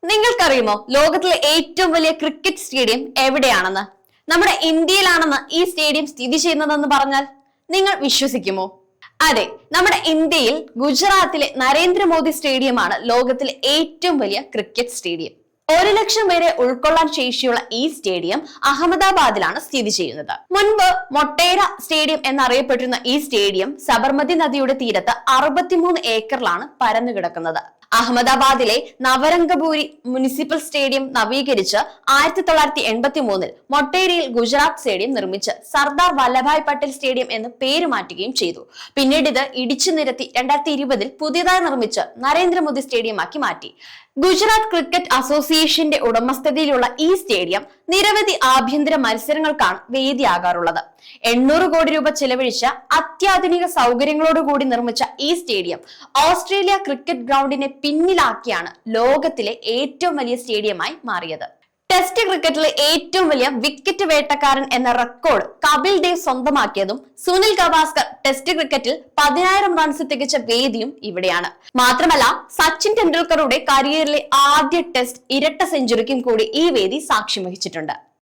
നിങ്ങൾക്കറിയുമോ ലോകത്തിലെ ഏറ്റവും വലിയ ക്രിക്കറ്റ് സ്റ്റേഡിയം എവിടെയാണെന്ന്? നമ്മുടെ ഇന്ത്യയിലാണെന്ന് ഈ സ്റ്റേഡിയം സ്ഥിതി ചെയ്യുന്നതെന്ന് പറഞ്ഞാൽ നിങ്ങൾ വിശ്വസിക്കുമോ? അതെ, നമ്മുടെ ഇന്ത്യയിൽ ഗുജറാത്തിലെ നരേന്ദ്രമോദി സ്റ്റേഡിയമാണ് ലോകത്തിലെ ഏറ്റവും വലിയ ക്രിക്കറ്റ് സ്റ്റേഡിയം. 1,00,000 പേരെ ഉൾക്കൊള്ളാൻ ശേഷിയുള്ള ഈ സ്റ്റേഡിയം അഹമ്മദാബാദിലാണ് സ്ഥിതി ചെയ്യുന്നത്. മുൻപ് മൊട്ടേര സ്റ്റേഡിയം എന്നറിയപ്പെട്ടിരുന്ന ഈ സ്റ്റേഡിയം സബർമതി നദിയുടെ തീരത്ത് 63 ഏക്കറിലാണ് പരന്നു കിടക്കുന്നത്. അഹമ്മദാബാദിലെ നവരംഗപുരി മുനിസിപ്പൽ സ്റ്റേഡിയം നവീകരിച്ച് 1983 മൊട്ടേരയിൽ ഗുജറാത്ത് സ്റ്റേഡിയം നിർമ്മിച്ച് സർദാർ വല്ലഭായ് പട്ടേൽ സ്റ്റേഡിയം എന്ന് പേര് മാറ്റുകയും ചെയ്തു. പിന്നീട് ഇത് ഇടിച്ചു നിരത്തി 2020 പുതിയതായി നിർമ്മിച്ച് നരേന്ദ്രമോദി സ്റ്റേഡിയമാക്കി മാറ്റി. ഗുജറാത്ത് ക്രിക്കറ്റ് അസോസിയേഷന്റെ ഉടമസ്ഥതയിലുള്ള ഈ സ്റ്റേഡിയം നിരവധി ആഭ്യന്തര മത്സരങ്ങൾക്കാണ് വേദിയാകാറുള്ളത്. 800 കോടി രൂപ ചെലവഴിച്ച അത്യാധുനിക സൗകര്യങ്ങളോടുകൂടി നിർമ്മിച്ച ഈ സ്റ്റേഡിയം ഓസ്ട്രേലിയ ക്രിക്കറ്റ് ഗ്രൗണ്ടിനെ പിന്നിലാക്കിയാണ് ലോകത്തിലെ ഏറ്റവും വലിയ സ്റ്റേഡിയമായി മാറിയത്. ടെസ്റ്റ് ക്രിക്കറ്റിലെ ഏറ്റവും വലിയ വിക്കറ്റ് വേട്ടക്കാരൻ എന്ന റെക്കോർഡ് കപിൽ ദേവ് സ്വന്തമാക്കിയതും സുനിൽ ഗവാസ്കർ ടെസ്റ്റ് ക്രിക്കറ്റിൽ 10,000 റൺസ് തികച്ച വേദിയും ഇവിടെയാണ്. മാത്രമല്ല, സച്ചിൻ ടെണ്ടുൽക്കറുടെ കരിയറിലെ ആദ്യ ടെസ്റ്റ് ഇരട്ട സെഞ്ചുറിക്കും കൂടി ഈ വേദി സാക്ഷ്യം വഹിച്ചിട്ടുണ്ട്.